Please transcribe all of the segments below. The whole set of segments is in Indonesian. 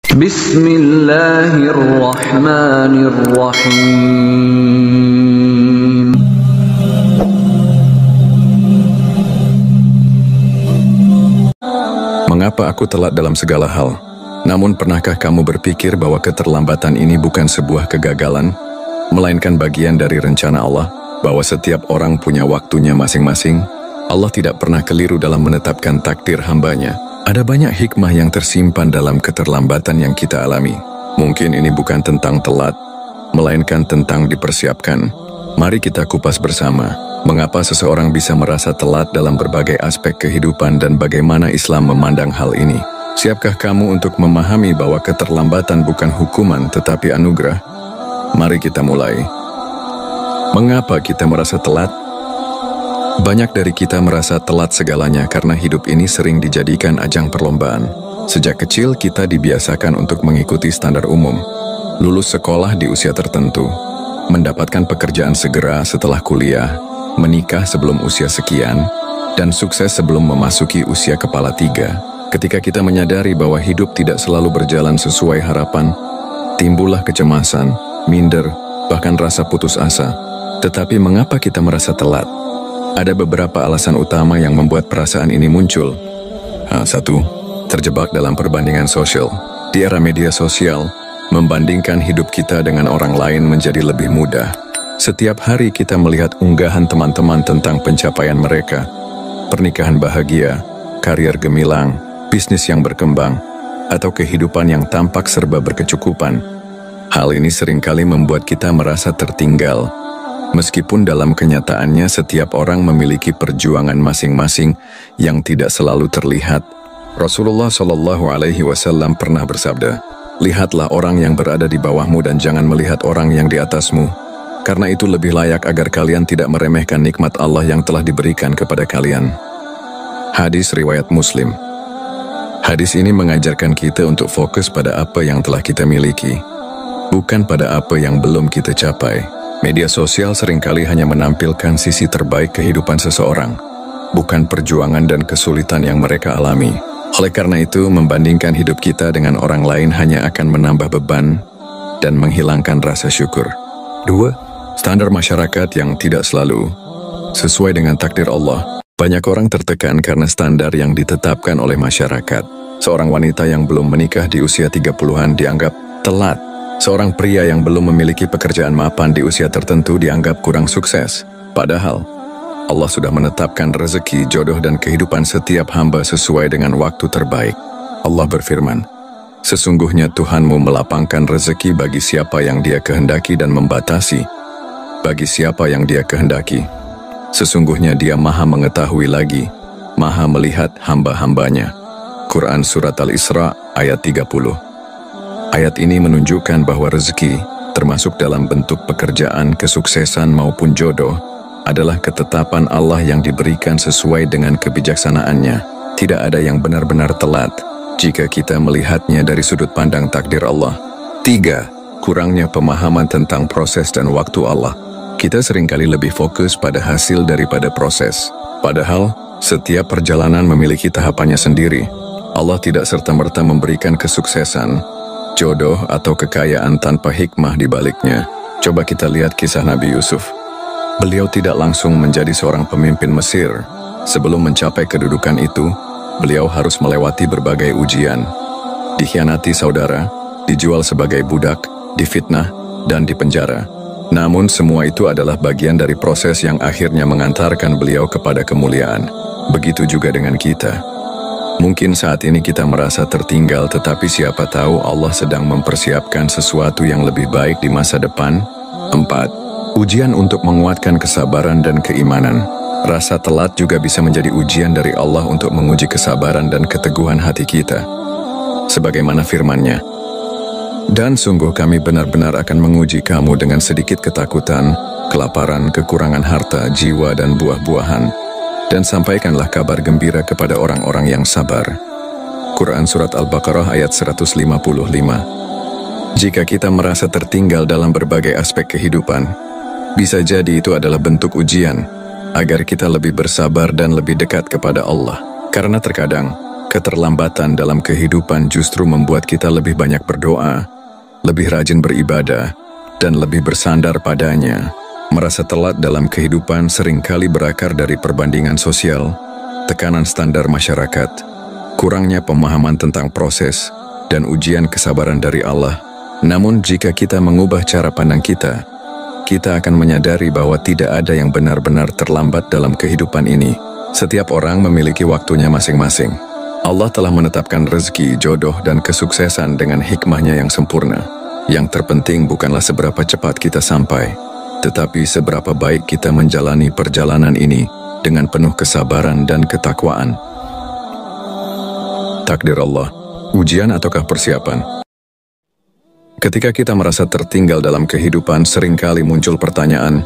Bismillahirrahmanirrahim. Mengapa aku telat dalam segala hal? Namun pernahkah kamu berpikir bahwa keterlambatan ini bukan sebuah kegagalan, melainkan bagian dari rencana Allah, bahwa setiap orang punya waktunya masing-masing? Allah tidak pernah keliru dalam menetapkan takdir hambanya. Ada banyak hikmah yang tersimpan dalam keterlambatan yang kita alami. Mungkin ini bukan tentang telat, melainkan tentang dipersiapkan. Mari kita kupas bersama, mengapa seseorang bisa merasa telat dalam berbagai aspek kehidupan dan bagaimana Islam memandang hal ini. Siapkah kamu untuk memahami bahwa keterlambatan bukan hukuman tetapi anugerah? Mari kita mulai. Mengapa kita merasa telat? Banyak dari kita merasa telat segalanya karena hidup ini sering dijadikan ajang perlombaan. Sejak kecil kita dibiasakan untuk mengikuti standar umum. Lulus sekolah di usia tertentu, mendapatkan pekerjaan segera setelah kuliah, menikah sebelum usia sekian, dan sukses sebelum memasuki usia kepala 3. Ketika kita menyadari bahwa hidup tidak selalu berjalan sesuai harapan, timbullah kecemasan, minder, bahkan rasa putus asa. Tetapi mengapa kita merasa telat? Ada beberapa alasan utama yang membuat perasaan ini muncul. 1. Terjebak dalam perbandingan sosial. Di era media sosial, membandingkan hidup kita dengan orang lain menjadi lebih mudah. Setiap hari kita melihat unggahan teman-teman tentang pencapaian mereka, pernikahan bahagia, karier gemilang, bisnis yang berkembang, atau kehidupan yang tampak serba berkecukupan. Hal ini seringkali membuat kita merasa tertinggal. Meskipun dalam kenyataannya setiap orang memiliki perjuangan masing-masing yang tidak selalu terlihat. Rasulullah SAW pernah bersabda, "Lihatlah orang yang berada di bawahmu dan jangan melihat orang yang di atasmu. Karena itu lebih layak agar kalian tidak meremehkan nikmat Allah yang telah diberikan kepada kalian." Hadis riwayat Muslim. Hadis ini mengajarkan kita untuk fokus pada apa yang telah kita miliki, bukan pada apa yang belum kita capai. Media sosial seringkali hanya menampilkan sisi terbaik kehidupan seseorang, bukan perjuangan dan kesulitan yang mereka alami. Oleh karena itu, membandingkan hidup kita dengan orang lain hanya akan menambah beban dan menghilangkan rasa syukur. 2. Standar masyarakat yang tidak selalu sesuai dengan takdir Allah. Banyak orang tertekan karena standar yang ditetapkan oleh masyarakat. Seorang wanita yang belum menikah di usia 30-an dianggap telat. Seorang pria yang belum memiliki pekerjaan mapan di usia tertentu dianggap kurang sukses. Padahal, Allah sudah menetapkan rezeki, jodoh, dan kehidupan setiap hamba sesuai dengan waktu terbaik. Allah berfirman, "Sesungguhnya Tuhanmu melapangkan rezeki bagi siapa yang Dia kehendaki dan membatasi bagi siapa yang Dia kehendaki. Sesungguhnya Dia Maha mengetahui lagi, Maha melihat hamba-hambanya." Quran Surat Al-Isra ayat 30. Ayat ini menunjukkan bahwa rezeki, termasuk dalam bentuk pekerjaan, kesuksesan maupun jodoh, adalah ketetapan Allah yang diberikan sesuai dengan kebijaksanaannya. Tidak ada yang benar-benar telat jika kita melihatnya dari sudut pandang takdir Allah. 3. Kurangnya pemahaman tentang proses dan waktu Allah. Kita seringkali lebih fokus pada hasil daripada proses. Padahal, setiap perjalanan memiliki tahapannya sendiri. Allah tidak serta-merta memberikan kesuksesan, jodoh, atau kekayaan tanpa hikmah di baliknya. Coba kita lihat kisah Nabi Yusuf. Beliau tidak langsung menjadi seorang pemimpin Mesir. Sebelum mencapai kedudukan itu, beliau harus melewati berbagai ujian. Dikhianati saudara, dijual sebagai budak, difitnah, dan dipenjara. Namun semua itu adalah bagian dari proses yang akhirnya mengantarkan beliau kepada kemuliaan. Begitu juga dengan kita. Mungkin saat ini kita merasa tertinggal, tetapi siapa tahu Allah sedang mempersiapkan sesuatu yang lebih baik di masa depan. 4. Ujian untuk menguatkan kesabaran dan keimanan. Rasa telat juga bisa menjadi ujian dari Allah untuk menguji kesabaran dan keteguhan hati kita. Sebagaimana firman-Nya, "Dan sungguh kami benar-benar akan menguji kamu dengan sedikit ketakutan, kelaparan, kekurangan harta, jiwa, dan buah-buahan. Dan sampaikanlah kabar gembira kepada orang-orang yang sabar." Quran Surat Al-Baqarah ayat 155. Jika kita merasa tertinggal dalam berbagai aspek kehidupan, bisa jadi itu adalah bentuk ujian, agar kita lebih bersabar dan lebih dekat kepada Allah. Karena terkadang, Keterlambatan dalam kehidupan justru membuat kita lebih banyak berdoa, lebih rajin beribadah, dan lebih bersandar padanya. Merasa telat dalam kehidupan seringkali berakar dari perbandingan sosial, tekanan standar masyarakat, kurangnya pemahaman tentang proses, dan ujian kesabaran dari Allah. Namun jika kita mengubah cara pandang kita akan menyadari bahwa tidak ada yang benar-benar terlambat dalam kehidupan ini. Setiap orang memiliki waktunya masing-masing. Allah telah menetapkan rezeki, jodoh, dan kesuksesan dengan hikmahnya yang sempurna. Yang terpenting bukanlah seberapa cepat kita sampai, tetapi seberapa baik kita menjalani perjalanan ini dengan penuh kesabaran dan ketakwaan. Takdir Allah, ujian ataukah persiapan? Ketika kita merasa tertinggal dalam kehidupan, seringkali muncul pertanyaan,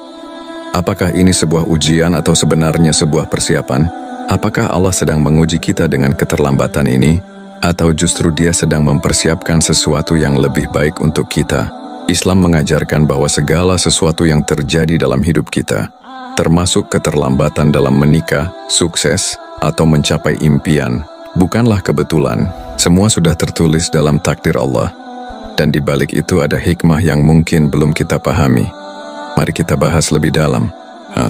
apakah ini sebuah ujian atau sebenarnya sebuah persiapan? Apakah Allah sedang menguji kita dengan keterlambatan ini, atau justru Dia sedang mempersiapkan sesuatu yang lebih baik untuk kita? Islam mengajarkan bahwa segala sesuatu yang terjadi dalam hidup kita, termasuk keterlambatan dalam menikah, sukses, atau mencapai impian, bukanlah kebetulan. Semua sudah tertulis dalam takdir Allah. Dan di balik itu ada hikmah yang mungkin belum kita pahami. Mari kita bahas lebih dalam. 1.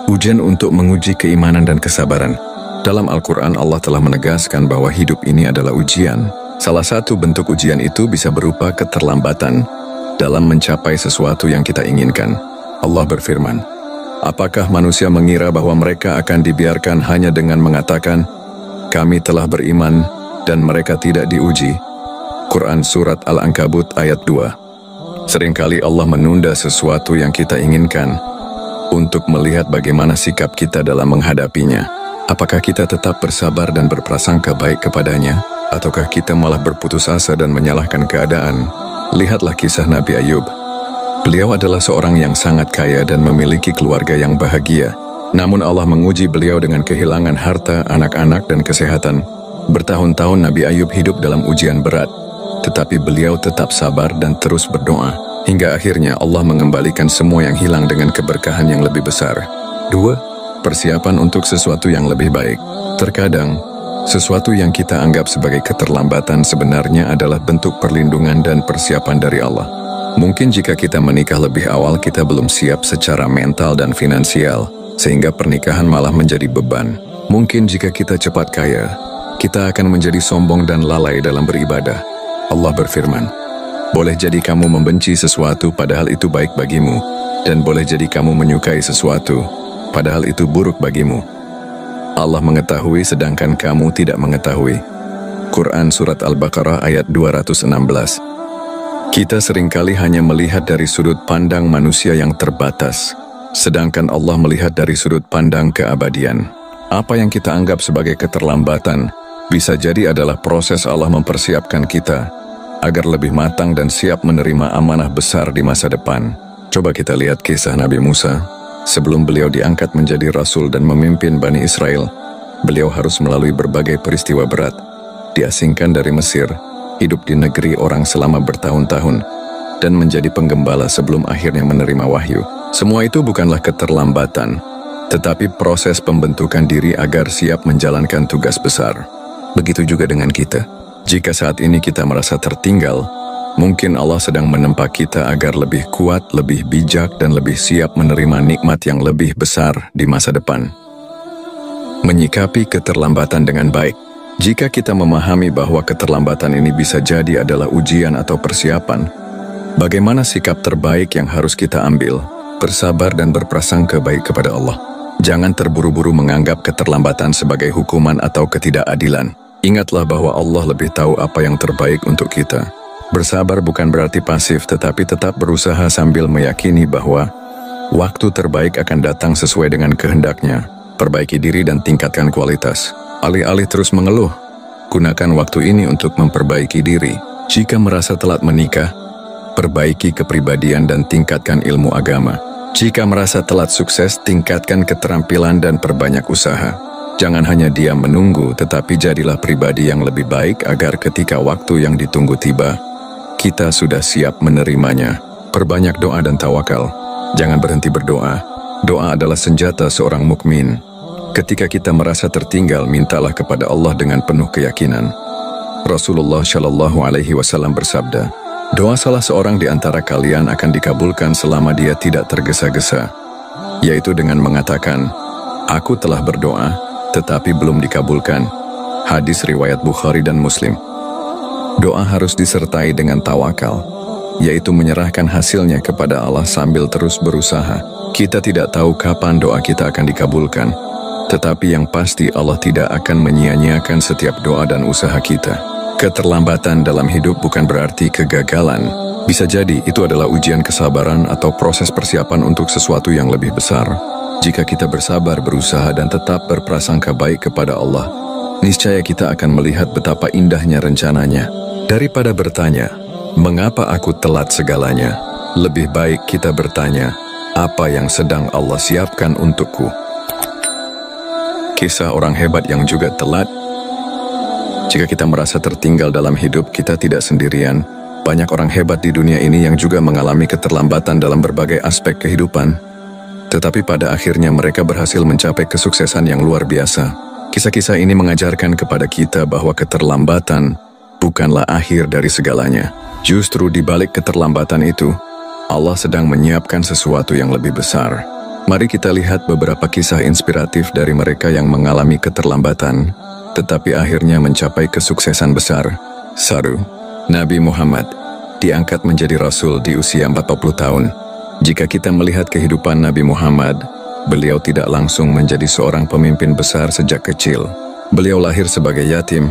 Ujian untuk menguji keimanan dan kesabaran. Dalam Al-Quran Allah telah menegaskan bahwa hidup ini adalah ujian. Salah satu bentuk ujian itu bisa berupa keterlambatan dalam mencapai sesuatu yang kita inginkan. Allah berfirman, apakah manusia mengira bahwa mereka akan dibiarkan hanya dengan mengatakan, kami telah beriman dan mereka tidak diuji? Quran Surat Al-Ankabut ayat 2. Seringkali Allah menunda sesuatu yang kita inginkan untuk melihat bagaimana sikap kita dalam menghadapinya. Apakah kita tetap bersabar dan berprasangka baik kepadanya, ataukah kita malah berputus asa dan menyalahkan keadaan? Lihatlah kisah Nabi Ayub. Beliau adalah seorang yang sangat kaya dan memiliki keluarga yang bahagia. Namun Allah menguji beliau dengan kehilangan harta, anak-anak, dan kesehatan. Bertahun-tahun Nabi Ayub hidup dalam ujian berat, tetapi beliau tetap sabar dan terus berdoa. Hingga akhirnya Allah mengembalikan semua yang hilang dengan keberkahan yang lebih besar. 2. Persiapan untuk sesuatu yang lebih baik. Terkadang, sesuatu yang kita anggap sebagai keterlambatan sebenarnya adalah bentuk perlindungan dan persiapan dari Allah. Mungkin jika kita menikah lebih awal, kita belum siap secara mental dan finansial, sehingga pernikahan malah menjadi beban. Mungkin jika kita cepat kaya, kita akan menjadi sombong dan lalai dalam beribadah. Allah berfirman, boleh jadi kamu membenci sesuatu padahal itu baik bagimu, dan boleh jadi kamu menyukai sesuatu padahal itu buruk bagimu. Allah mengetahui sedangkan kamu tidak mengetahui. Quran Surat Al-Baqarah ayat 216. Kita seringkali hanya melihat dari sudut pandang manusia yang terbatas, sedangkan Allah melihat dari sudut pandang keabadian. Apa yang kita anggap sebagai keterlambatan bisa jadi adalah proses Allah mempersiapkan kita agar lebih matang dan siap menerima amanah besar di masa depan. Coba kita lihat kisah Nabi Musa. Sebelum beliau diangkat menjadi rasul dan memimpin Bani Israel, beliau harus melalui berbagai peristiwa berat. Diasingkan dari Mesir, hidup di negeri orang selama bertahun-tahun, dan menjadi penggembala sebelum akhirnya menerima wahyu. Semua itu bukanlah keterlambatan, tetapi proses pembentukan diri agar siap menjalankan tugas besar. Begitu juga dengan kita. Jika saat ini kita merasa tertinggal, mungkin Allah sedang menempa kita agar lebih kuat, lebih bijak, dan lebih siap menerima nikmat yang lebih besar di masa depan. Menyikapi keterlambatan dengan baik. Jika kita memahami bahwa keterlambatan ini bisa jadi adalah ujian atau persiapan, bagaimana sikap terbaik yang harus kita ambil? Bersabar dan berprasangka baik kepada Allah. Jangan terburu-buru menganggap keterlambatan sebagai hukuman atau ketidakadilan. Ingatlah bahwa Allah lebih tahu apa yang terbaik untuk kita. Bersabar bukan berarti pasif, tetapi tetap berusaha sambil meyakini bahwa waktu terbaik akan datang sesuai dengan kehendaknya. Perbaiki diri dan tingkatkan kualitas. Alih-alih terus mengeluh, gunakan waktu ini untuk memperbaiki diri. Jika merasa telat menikah, perbaiki kepribadian dan tingkatkan ilmu agama. Jika merasa telat sukses, tingkatkan keterampilan dan perbanyak usaha. Jangan hanya diam menunggu, tetapi jadilah pribadi yang lebih baik agar ketika waktu yang ditunggu tiba, kita sudah siap menerimanya. Perbanyak doa dan tawakal. Jangan berhenti berdoa. Doa adalah senjata seorang mukmin. Ketika kita merasa tertinggal, mintalah kepada Allah dengan penuh keyakinan. Rasulullah Shallallahu Alaihi Wasallam bersabda, doa salah seorang di antara kalian akan dikabulkan selama dia tidak tergesa-gesa, yaitu dengan mengatakan, aku telah berdoa, tetapi belum dikabulkan. Hadis riwayat Bukhari dan Muslim. Doa harus disertai dengan tawakal, yaitu menyerahkan hasilnya kepada Allah sambil terus berusaha. Kita tidak tahu kapan doa kita akan dikabulkan, tetapi yang pasti Allah tidak akan menyia-nyiakan setiap doa dan usaha kita. Keterlambatan dalam hidup bukan berarti kegagalan. Bisa jadi itu adalah ujian kesabaran atau proses persiapan untuk sesuatu yang lebih besar. Jika kita bersabar, berusaha, dan tetap berprasangka baik kepada Allah, niscaya kita akan melihat betapa indahnya rencananya. Daripada bertanya, mengapa aku telat segalanya? Lebih baik kita bertanya, apa yang sedang Allah siapkan untukku? Kisah orang hebat yang juga telat. Jika kita merasa tertinggal dalam hidup, kita tidak sendirian. Banyak orang hebat di dunia ini yang juga mengalami keterlambatan dalam berbagai aspek kehidupan. Tetapi pada akhirnya mereka berhasil mencapai kesuksesan yang luar biasa. Kisah-kisah ini mengajarkan kepada kita bahwa keterlambatan bukanlah akhir dari segalanya. Justru di balik keterlambatan itu, Allah sedang menyiapkan sesuatu yang lebih besar. Mari kita lihat beberapa kisah inspiratif dari mereka yang mengalami keterlambatan, tetapi akhirnya mencapai kesuksesan besar. 1. Nabi Muhammad diangkat menjadi Rasul di usia 40 tahun. Jika kita melihat kehidupan Nabi Muhammad, beliau tidak langsung menjadi seorang pemimpin besar sejak kecil. Beliau lahir sebagai yatim,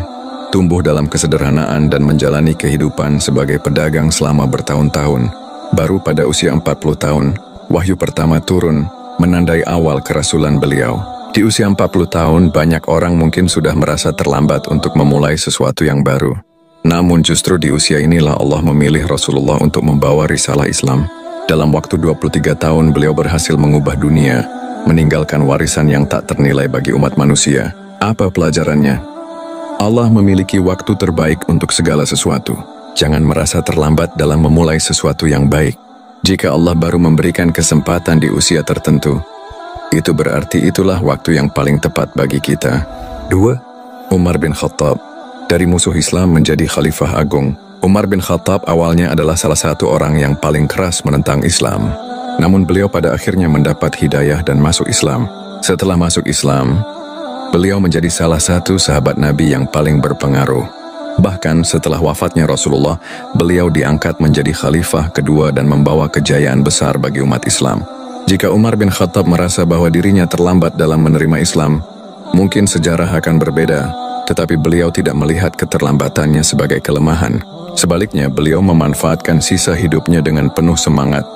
tumbuh dalam kesederhanaan dan menjalani kehidupan sebagai pedagang selama bertahun-tahun. Baru pada usia 40 tahun, wahyu pertama turun, menandai awal kerasulan beliau. Di usia 40 tahun, banyak orang mungkin sudah merasa terlambat untuk memulai sesuatu yang baru. Namun justru di usia inilah Allah memilih Rasulullah untuk membawa risalah Islam. Dalam waktu 23 tahun, beliau berhasil mengubah dunia, meninggalkan warisan yang tak ternilai bagi umat manusia. Apa pelajarannya? Allah memiliki waktu terbaik untuk segala sesuatu. Jangan merasa terlambat dalam memulai sesuatu yang baik. Jika Allah baru memberikan kesempatan di usia tertentu, itu berarti itulah waktu yang paling tepat bagi kita. 2. Umar bin Khattab. Dari musuh Islam menjadi Khalifah Agung, Umar bin Khattab awalnya adalah salah satu orang yang paling keras menentang Islam. Namun beliau pada akhirnya mendapat hidayah dan masuk Islam. Setelah masuk Islam, beliau menjadi salah satu sahabat Nabi yang paling berpengaruh. Bahkan setelah wafatnya Rasulullah, beliau diangkat menjadi khalifah kedua dan membawa kejayaan besar bagi umat Islam. Jika Umar bin Khattab merasa bahwa dirinya terlambat dalam menerima Islam, mungkin sejarah akan berbeda, tetapi beliau tidak melihat keterlambatannya sebagai kelemahan. Sebaliknya, beliau memanfaatkan sisa hidupnya dengan penuh semangat,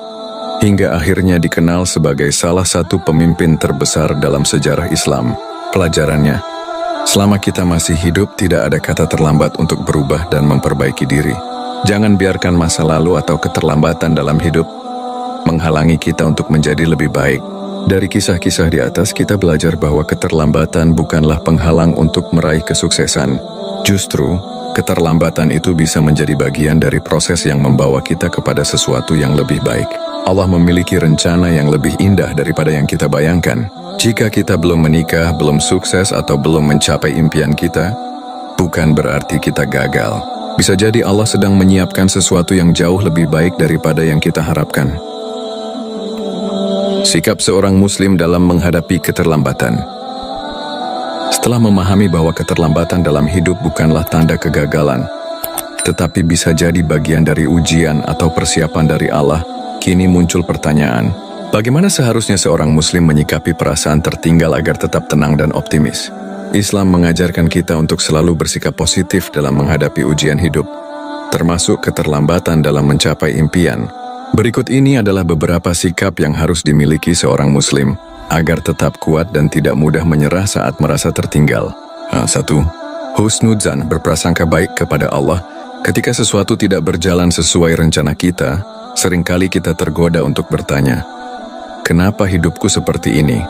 hingga akhirnya dikenal sebagai salah satu pemimpin terbesar dalam sejarah Islam. Pelajarannya, selama kita masih hidup, tidak ada kata terlambat untuk berubah dan memperbaiki diri. Jangan biarkan masa lalu atau keterlambatan dalam hidup menghalangi kita untuk menjadi lebih baik. Dari kisah-kisah di atas, kita belajar bahwa keterlambatan bukanlah penghalang untuk meraih kesuksesan. Justru, keterlambatan itu bisa menjadi bagian dari proses yang membawa kita kepada sesuatu yang lebih baik. Allah memiliki rencana yang lebih indah daripada yang kita bayangkan. Jika kita belum menikah, belum sukses, atau belum mencapai impian kita, bukan berarti kita gagal. Bisa jadi Allah sedang menyiapkan sesuatu yang jauh lebih baik daripada yang kita harapkan. Sikap seorang Muslim dalam menghadapi keterlambatan. Setelah memahami bahwa keterlambatan dalam hidup bukanlah tanda kegagalan, tetapi bisa jadi bagian dari ujian atau persiapan dari Allah, kini muncul pertanyaan, bagaimana seharusnya seorang Muslim menyikapi perasaan tertinggal agar tetap tenang dan optimis? Islam mengajarkan kita untuk selalu bersikap positif dalam menghadapi ujian hidup, termasuk keterlambatan dalam mencapai impian. Berikut ini adalah beberapa sikap yang harus dimiliki seorang Muslim agar tetap kuat dan tidak mudah menyerah saat merasa tertinggal. 1. Husnudzan, berprasangka baik kepada Allah. Ketika sesuatu tidak berjalan sesuai rencana kita, seringkali kita tergoda untuk bertanya, kenapa hidupku seperti ini?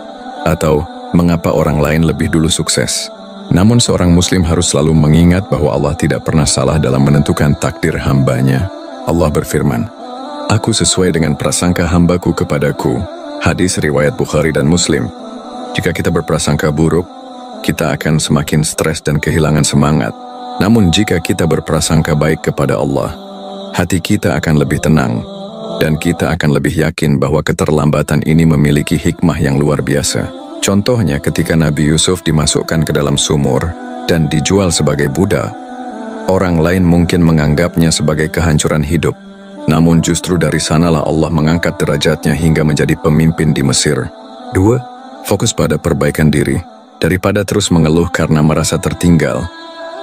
Atau, mengapa orang lain lebih dulu sukses? Namun seorang Muslim harus selalu mengingat bahwa Allah tidak pernah salah dalam menentukan takdir hambanya. Allah berfirman, Aku sesuai dengan prasangka hambaku kepadaku. Hadis riwayat Bukhari dan Muslim. Jika kita berprasangka buruk, kita akan semakin stres dan kehilangan semangat. Namun jika kita berprasangka baik kepada Allah, hati kita akan lebih tenang, dan kita akan lebih yakin bahwa keterlambatan ini memiliki hikmah yang luar biasa. Contohnya ketika Nabi Yusuf dimasukkan ke dalam sumur dan dijual sebagai budak, orang lain mungkin menganggapnya sebagai kehancuran hidup. Namun justru dari sanalah Allah mengangkat derajatnya hingga menjadi pemimpin di Mesir. 2. Fokus pada perbaikan diri. Daripada terus mengeluh karena merasa tertinggal,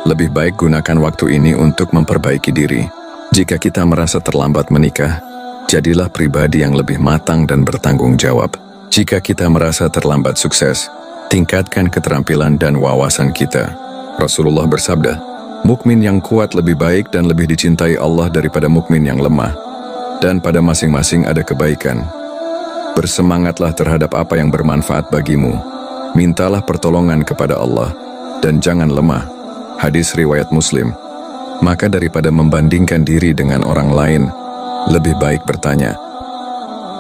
lebih baik gunakan waktu ini untuk memperbaiki diri. Jika kita merasa terlambat menikah, jadilah pribadi yang lebih matang dan bertanggung jawab. Jika kita merasa terlambat sukses, tingkatkan keterampilan dan wawasan kita. Rasulullah bersabda, mukmin yang kuat lebih baik dan lebih dicintai Allah daripada mukmin yang lemah. Dan pada masing-masing ada kebaikan. Bersemangatlah terhadap apa yang bermanfaat bagimu. Mintalah pertolongan kepada Allah, dan jangan lemah. Hadis riwayat Muslim. Maka daripada membandingkan diri dengan orang lain, lebih baik bertanya,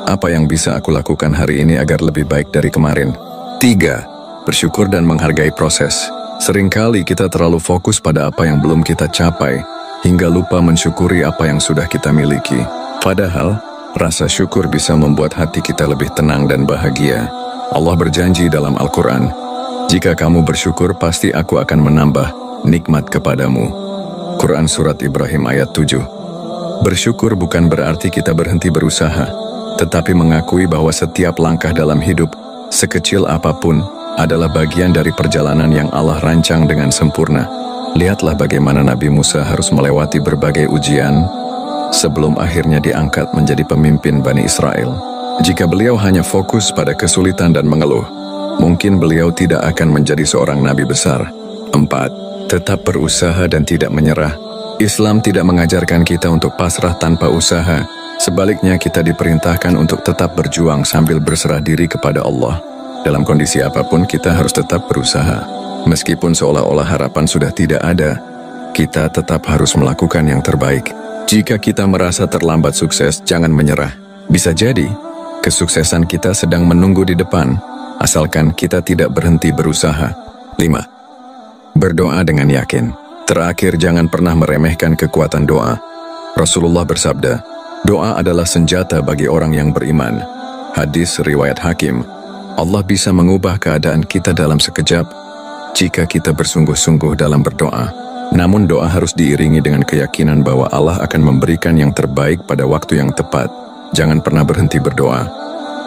apa yang bisa aku lakukan hari ini agar lebih baik dari kemarin? 3. Bersyukur dan menghargai proses. Seringkali kita terlalu fokus pada apa yang belum kita capai, hingga lupa mensyukuri apa yang sudah kita miliki. Padahal, rasa syukur bisa membuat hati kita lebih tenang dan bahagia. Allah berjanji dalam Al-Quran, jika kamu bersyukur pasti aku akan menambah nikmat kepadamu. Quran Surat Ibrahim ayat 7. Bersyukur bukan berarti kita berhenti berusaha, tetapi mengakui bahwa setiap langkah dalam hidup, sekecil apapun, adalah bagian dari perjalanan yang Allah rancang dengan sempurna. Lihatlah bagaimana Nabi Musa harus melewati berbagai ujian sebelum akhirnya diangkat menjadi pemimpin Bani Israel. Jika beliau hanya fokus pada kesulitan dan mengeluh, mungkin beliau tidak akan menjadi seorang nabi besar. 4. Tetap berusaha dan tidak menyerah. Islam tidak mengajarkan kita untuk pasrah tanpa usaha. Sebaliknya kita diperintahkan untuk tetap berjuang sambil berserah diri kepada Allah. Dalam kondisi apapun kita harus tetap berusaha. Meskipun seolah-olah harapan sudah tidak ada, kita tetap harus melakukan yang terbaik. Jika kita merasa terlambat sukses, jangan menyerah. Bisa jadi kesuksesan kita sedang menunggu di depan, asalkan kita tidak berhenti berusaha. 5. Berdoa dengan yakin. Terakhir, jangan pernah meremehkan kekuatan doa. Rasulullah bersabda, doa adalah senjata bagi orang yang beriman. Hadis riwayat Hakim. Allah bisa mengubah keadaan kita dalam sekejap jika kita bersungguh-sungguh dalam berdoa. Namun doa harus diiringi dengan keyakinan bahwa Allah akan memberikan yang terbaik pada waktu yang tepat. Jangan pernah berhenti berdoa.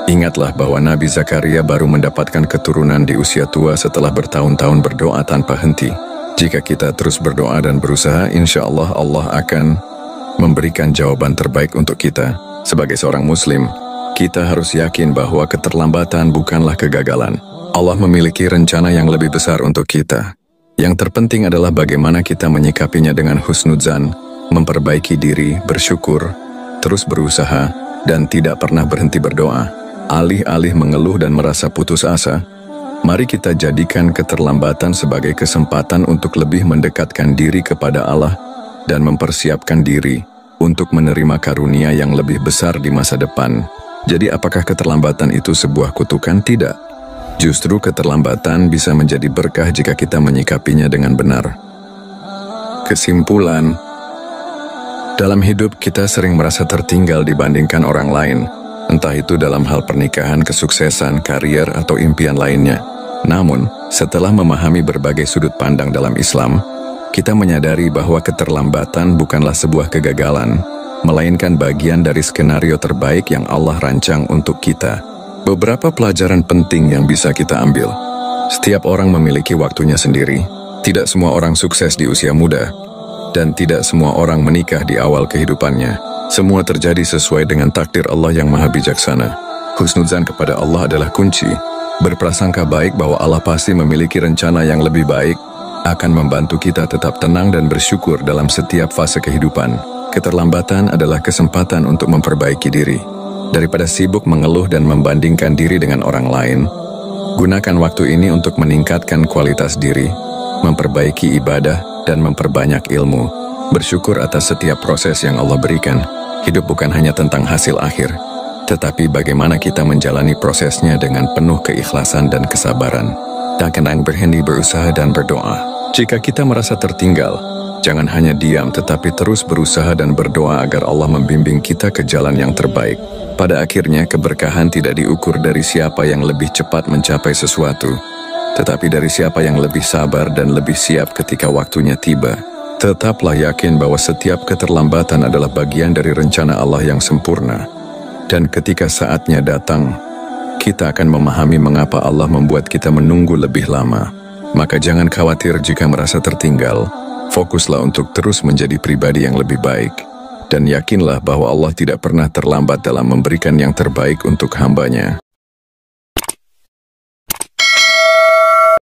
Ingatlah bahwa Nabi Zakaria baru mendapatkan keturunan di usia tua setelah bertahun-tahun berdoa tanpa henti. Jika kita terus berdoa dan berusaha, insya Allah Allah akan memberikan jawaban terbaik untuk kita. Sebagai seorang Muslim, kita harus yakin bahwa keterlambatan bukanlah kegagalan. Allah memiliki rencana yang lebih besar untuk kita. Yang terpenting adalah bagaimana kita menyikapinya dengan husnudzan, memperbaiki diri, bersyukur, terus berusaha, dan tidak pernah berhenti berdoa. Alih-alih mengeluh dan merasa putus asa, mari kita jadikan keterlambatan sebagai kesempatan untuk lebih mendekatkan diri kepada Allah dan mempersiapkan diri untuk menerima karunia yang lebih besar di masa depan. Jadi apakah keterlambatan itu sebuah kutukan? Tidak. Justru keterlambatan bisa menjadi berkah jika kita menyikapinya dengan benar. Kesimpulan, dalam hidup kita sering merasa tertinggal dibandingkan orang lain, entah itu dalam hal pernikahan, kesuksesan, karier, atau impian lainnya. Namun, setelah memahami berbagai sudut pandang dalam Islam, kita menyadari bahwa keterlambatan bukanlah sebuah kegagalan, melainkan bagian dari skenario terbaik yang Allah rancang untuk kita. Beberapa pelajaran penting yang bisa kita ambil. Setiap orang memiliki waktunya sendiri. Tidak semua orang sukses di usia muda, dan tidak semua orang menikah di awal kehidupannya. Semua terjadi sesuai dengan takdir Allah yang maha bijaksana. Husnudzan kepada Allah adalah kunci. Berprasangka baik bahwa Allah pasti memiliki rencana yang lebih baik, akan membantu kita tetap tenang dan bersyukur dalam setiap fase kehidupan. Keterlambatan adalah kesempatan untuk memperbaiki diri. Daripada sibuk mengeluh dan membandingkan diri dengan orang lain, gunakan waktu ini untuk meningkatkan kualitas diri, memperbaiki ibadah, dan memperbanyak ilmu. Bersyukur atas setiap proses yang Allah berikan. Hidup bukan hanya tentang hasil akhir, Tetapi bagaimana kita menjalani prosesnya dengan penuh keikhlasan dan kesabaran. Tak kenang berhenti berusaha dan berdoa. Jika kita merasa tertinggal, jangan hanya diam tetapi terus berusaha dan berdoa agar Allah membimbing kita ke jalan yang terbaik. Pada akhirnya keberkahan tidak diukur dari siapa yang lebih cepat mencapai sesuatu, tetapi dari siapa yang lebih sabar dan lebih siap ketika waktunya tiba. Tetaplah yakin bahwa setiap keterlambatan adalah bagian dari rencana Allah yang sempurna. Dan ketika saatnya datang, kita akan memahami mengapa Allah membuat kita menunggu lebih lama. Maka jangan khawatir jika merasa tertinggal. Fokuslah untuk terus menjadi pribadi yang lebih baik. Dan yakinlah bahwa Allah tidak pernah terlambat dalam memberikan yang terbaik untuk hamba-Nya.